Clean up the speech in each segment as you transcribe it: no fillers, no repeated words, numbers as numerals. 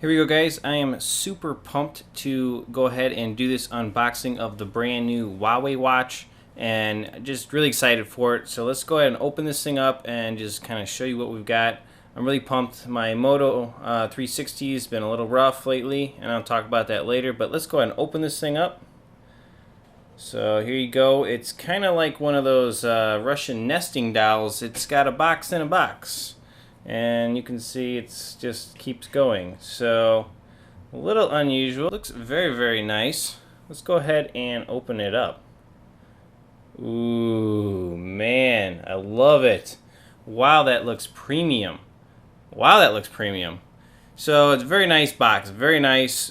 Here we go, guys. I am super pumped to go ahead and do this unboxing of the brand new Huawei watch, and just really excited for it. So let's go ahead and open this thing up and just kind of show you what we've got. I'm really pumped. My Moto 360 has been a little rough lately, and I'll talk about that later, but let's go ahead and open this thing up. So here you go. It's kind of like one of those Russian nesting dolls. It's got a box in a box. And you can see it's just keeps going. So a little unusual. Looks very, very nice. Let's go ahead and open it up. Ooh, man, I love it. Wow, that looks premium. Wow, that looks premium. So it's a very nice box. Very nice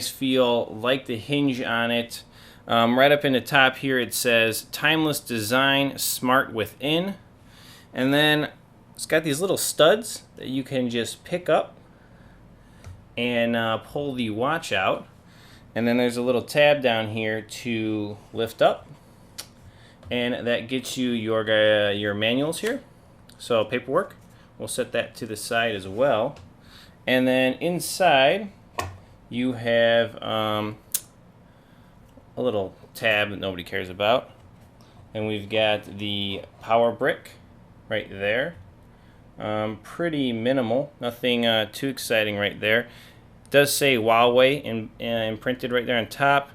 feel. Like the hinge on it. Right up in the top here it says timeless design, smart within. And then it's got these little studs that you can just pick up and pull the watch out. And then there's a little tab down here to lift up. And that gets you your manuals here. So paperwork, we'll set that to the side as well. And then inside you have a little tab that nobody cares about. And we've got the power brick right there. Pretty minimal, nothing too exciting right there. It does say Huawei imprinted right there on top,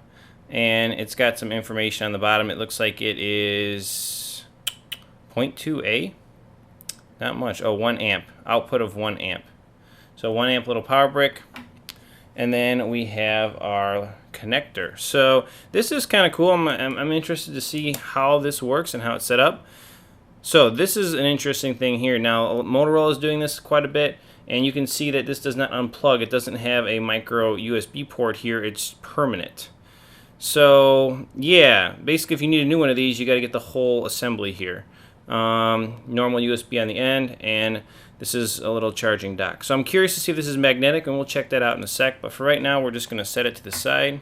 and it's got some information on the bottom. It looks like it is 0.2A, not much. Oh, 1 amp, output of 1 amp. So 1 amp little power brick, and then we have our connector. So this is kind of cool. I'm interested to see how this works and how it's set up. So this is an interesting thing here. Now Motorola is doing this quite a bit, and you can see that this does not unplug. It doesn't have a micro USB port here. It's permanent. So yeah, basically if you need a new one of these, you got to get the whole assembly here. Normal USB on the end, and this is a little charging dock. So I'm curious to see if this is magnetic, and we'll check that out in a sec. But for right now, we're just going to set it to the side,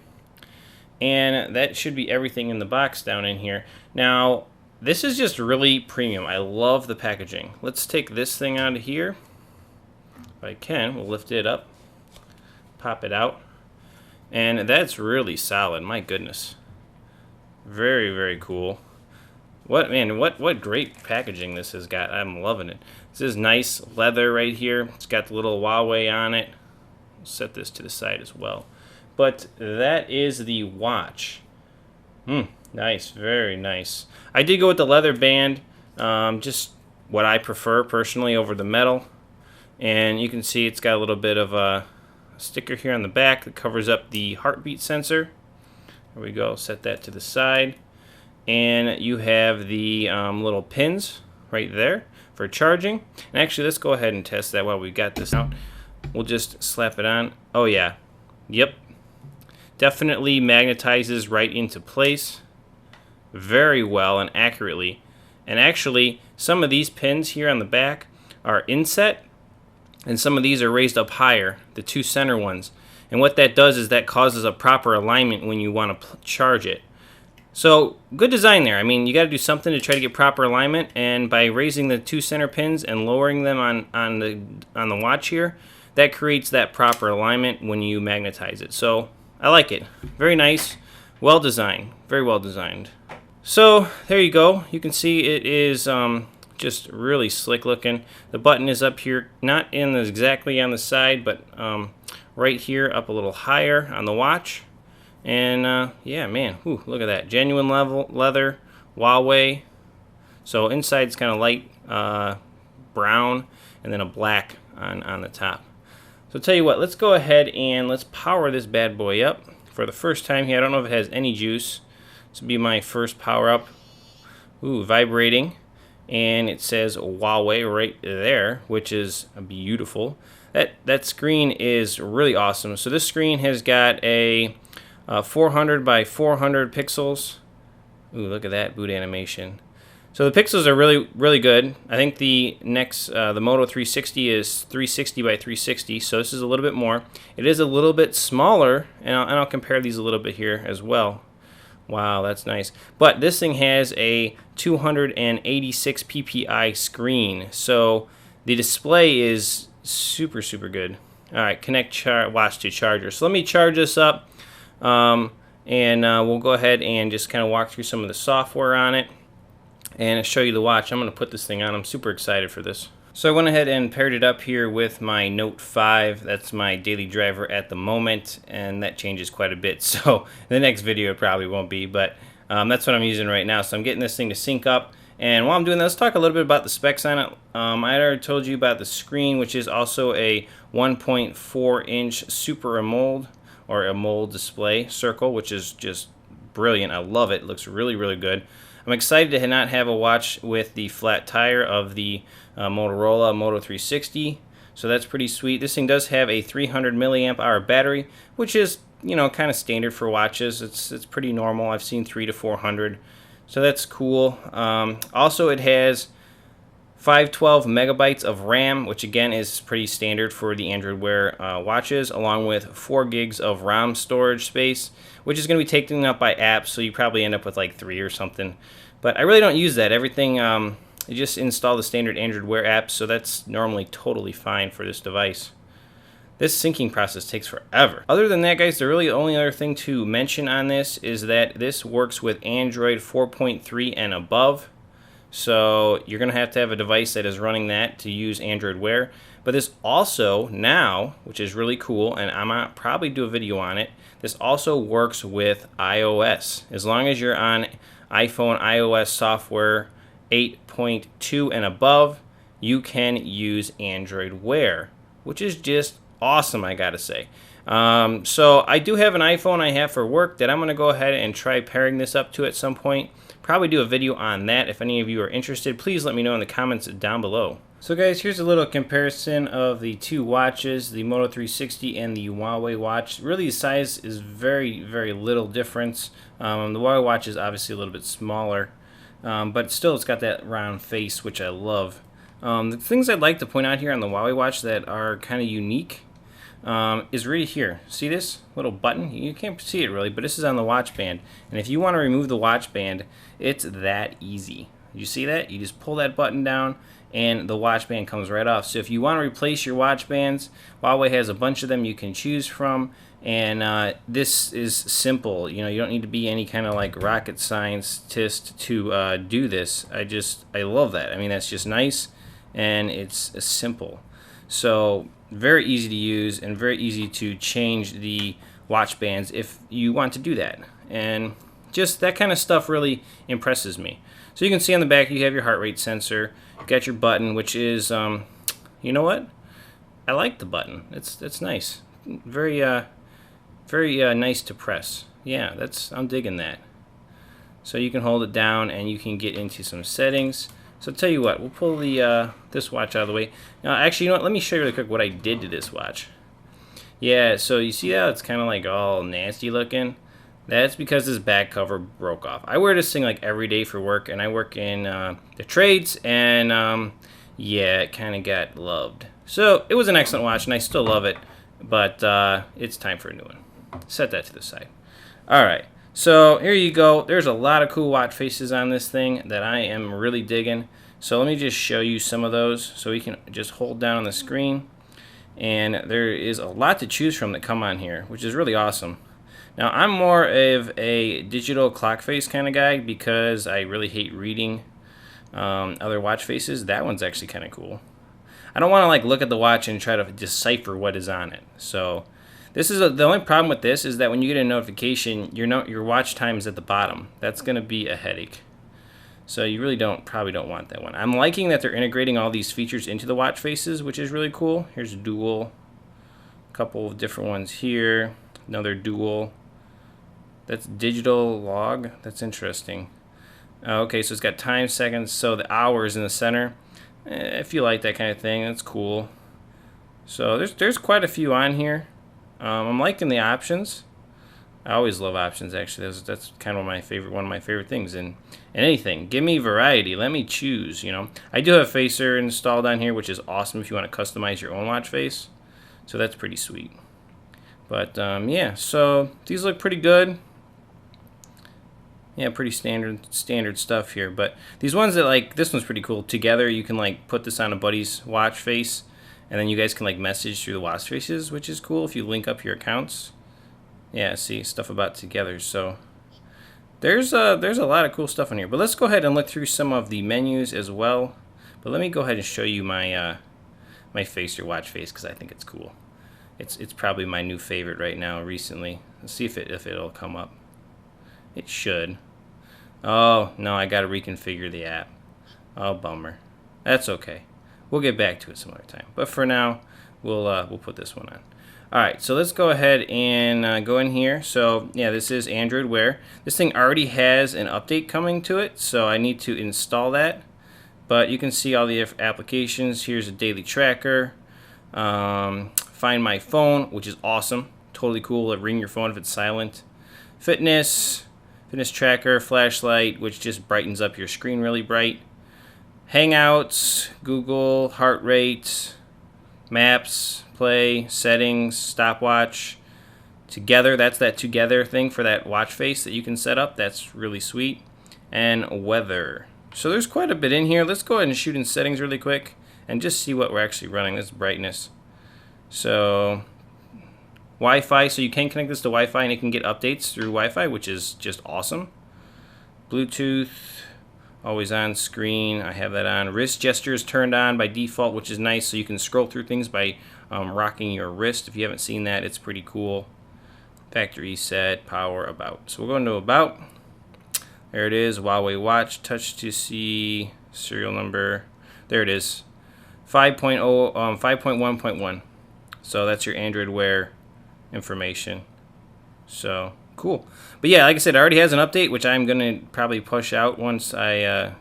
and that should be everything in the box down in here. Now this is just really premium. I love the packaging. Let's take this thing out of here. If I can, we'll lift it up, pop it out, and that's really solid. My goodness, very, very cool. What great packaging this has got. I'm loving it. This is nice leather right here. It's got the little Huawei on it. We'll set this to the side as well. But that is the watch. Nice, very nice. I did go with the leather band, just what I prefer personally over the metal. And you can see it's got a little bit of a sticker here on the back that covers up the heartbeat sensor. There we go, set that to the side. And you have the little pins right there for charging. And actually, let's go ahead and test that while we got this out. We'll just slap it on. Oh yeah, yep. Definitely magnetizes right into place very well and accurately. And actually, some of these pins here on the back are inset, and some of these are raised up higher, the two center ones. And what that does is that causes a proper alignment when you want to charge it. So good design there. I mean, you got to do something to try to get proper alignment, and by raising the two center pins and lowering them on the watch here, that creates that proper alignment when you magnetize it. So I like it. Very nice, well designed, very well designed. So there you go. You can see it is just really slick looking. The button is up here, not exactly on the side, but right here, up a little higher on the watch. And yeah, man, whew, look at that. Genuine leather, Huawei. So inside's kind of light brown, and then a black on the top. So tell you what, let's go ahead and let's power this bad boy up for the first time here. I don't know if it has any juice. This will be my first power up. Ooh, vibrating. And it says Huawei right there, which is beautiful. That screen is really awesome. So this screen has got a 400 by 400 pixels. Ooh, look at that boot animation. So the pixels are really, really good. I think the next, the Moto 360 is 360 by 360, so this is a little bit more. It is a little bit smaller, and I'll compare these a little bit here as well. Wow, that's nice. But this thing has a 286 ppi screen, so the display is super, super good. All right, connect watch to charger. So let me charge this up, and we'll go ahead and just kind of walk through some of the software on it and show you the watch. I'm going to put this thing on. I'm super excited for this. So I went ahead and paired it up here with my Note 5. That's my daily driver at the moment, and that changes quite a bit. So the next video it probably won't be, but that's what I'm using right now. So I'm getting this thing to sync up. And while I'm doing that, let's talk a little bit about the specs on it. I already told you about the screen, which is also a 1.4-inch Super AMOLED, or AMOLED display circle, which is just brilliant. I love it. It looks really, really good. I'm excited to not have a watch with the flat tire of the Motorola Moto 360, so that's pretty sweet. This thing does have a 300 milliamp hour battery, which is, you know, kind of standard for watches. It's pretty normal. I've seen 300 to 400, so that's cool. Also, it has 512 megabytes of RAM, which again is pretty standard for the Android Wear watches, along with 4 gigs of RAM storage space, which is going to be taken up by apps, so you probably end up with like 3 or something. But I really don't use that. Everything, you just install the standard Android Wear apps, so that's normally totally fine for this device. This syncing process takes forever. Other than that, guys, the really only other thing to mention on this is that this works with Android 4.3 and above. So you're going to have a device that is running that to use Android Wear. But this also now, which is really cool, and I'm going to probably do a video on it, this also works with iOS. As long as you're on iPhone iOS software 8.2 and above, you can use Android Wear, which is just awesome, I gotta say. So I do have an iPhone I have for work that I'm going to go ahead and try pairing this up to at some point. Probably do a video on that. If any of you are interested, please let me know in the comments down below. So guys, here's a little comparison of the two watches, the Moto 360 and the Huawei watch. Really, the size is very, very little difference. The Huawei watch is obviously a little bit smaller, but still it's got that round face, which I love. The things I'd like to point out here on the Huawei watch that are kind of unique is right here. See this little button? You can't see it really, but this is on the watch band. And if you want to remove the watch band, it's that easy. You see that? You just pull that button down and the watch band comes right off. So if you want to replace your watch bands, Huawei has a bunch of them you can choose from. And this is simple. You know, you don't need to be any kind of like rocket scientist to do this. I love that. I mean, that's just nice and it's simple. So very easy to use and very easy to change the watch bands if you want to do that. And just that kind of stuff really impresses me. So you can see on the back you have your heart rate sensor. You got your button, which is, you know what? I like the button. It's nice. Very nice to press. Yeah, I'm digging that. So you can hold it down and you can get into some settings. So I'll tell you what, we'll pull the this watch out of the way. Now, actually, you know what? Let me show you really quick what I did to this watch. Yeah, so you see how it's kind of like all nasty looking? That's because this back cover broke off. I wear this thing like every day for work, and I work in the trades, and yeah, it kind of got loved. So it was an excellent watch, and I still love it, but it's time for a new one. Set that to the side. All right. So here you go. There's a lot of cool watch faces on this thing that I am really digging. So let me just show you some of those. So we can just hold down on the screen. And there is a lot to choose from that come on here, which is really awesome. Now I'm more of a digital clock face kind of guy because I really hate reading other watch faces. That one's actually kind of cool. I don't want to like look at the watch and try to decipher what is on it. So this is the only problem with this is that when you get a notification, your watch time is at the bottom. That's going to be a headache. So you really probably don't want that one. I'm liking that they're integrating all these features into the watch faces, which is really cool. Here's a dual, a couple of different ones here, another dual. That's digital log. That's interesting. Okay, so it's got time, seconds, so the hours in the center. If you like that kind of thing, that's cool. So there's quite a few on here. I'm liking the options. I always love options, actually. That's kind of one of my favorite things in anything. Give me variety. Let me choose, you know. I do have Facer installed on here, which is awesome if you want to customize your own watch face. So that's pretty sweet. But yeah, so these look pretty good. Yeah, pretty standard stuff here. But these ones that, like, this one's pretty cool. Together, you can like put this on a buddy's watch face, And then you guys can like message through the watch faces, which is cool if you link up your accounts. Yeah, see, stuff about together. So there's a lot of cool stuff on here. But let's go ahead and look through some of the menus as well. But let me go ahead and show you my my face or watch face, because I think it's cool. It's probably my new favorite right now recently. Let's see if it'll come up. It should. Oh no, I gotta reconfigure the app. Oh, bummer. That's okay. We'll get back to it some other time. But for now, we'll put this one on. All right, so let's go ahead and go in here. So yeah, this is Android Wear. This thing already has an update coming to it, so I need to install that. But you can see all the applications. Here's a daily tracker. Find My Phone, which is awesome. Totally cool. It'll ring your phone if it's silent. Fitness tracker, flashlight, which just brightens up your screen really bright. Hangouts, Google, heart rate, maps, play, settings, stopwatch. Together, that's that together thing for that watch face that you can set up. That's really sweet. And weather. So there's quite a bit in here. Let's go ahead and shoot in settings really quick and just see what we're actually running. This brightness. So Wi-Fi, so you can connect this to Wi-Fi and it can get updates through Wi-Fi, which is just awesome. Bluetooth, always on screen. I have that on. Wrist gestures turned on by default, which is nice. So you can scroll through things by rocking your wrist. If you haven't seen that, it's pretty cool. Factory set, power, about. So we'll go into about. There it is, Huawei watch. Touch to see serial number. There it is, 5.1.1. So that's your Android Wear information. So cool. But yeah, like I said, it already has an update, which I'm gonna probably push out once I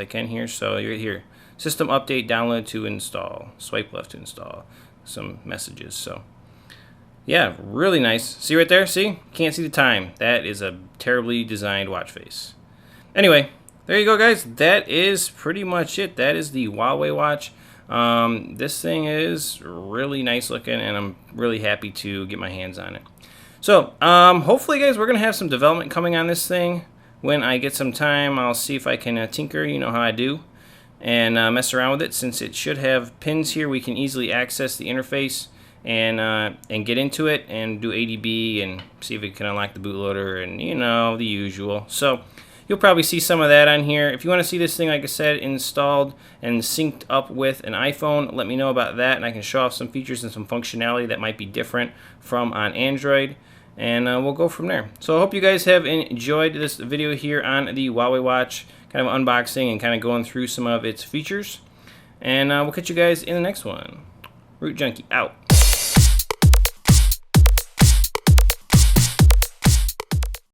can here. So you're here, system update, download to install, swipe left to install. Some messages. So yeah, really nice. See right there? See? Can't see the time. That is a terribly designed watch face. Anyway, there you go, guys. That is pretty much it. That is the Huawei watch. This thing is really nice looking, and I'm really happy to get my hands on it. So, hopefully, guys, we're going to have some development coming on this thing. When I get some time, I'll see if I can tinker, you know how I do, and mess around with it. Since it should have pins here, we can easily access the interface and get into it and do ADB and see if it can unlock the bootloader and, you know, the usual. So you'll probably see some of that on here. If you want to see this thing, like I said, installed and synced up with an iPhone, let me know about that, and I can show off some features and some functionality that might be different from on Android, and we'll go from there. So I hope you guys have enjoyed this video here on the Huawei watch, kind of unboxing and kind of going through some of its features, and we'll catch you guys in the next one. Root Junkie out.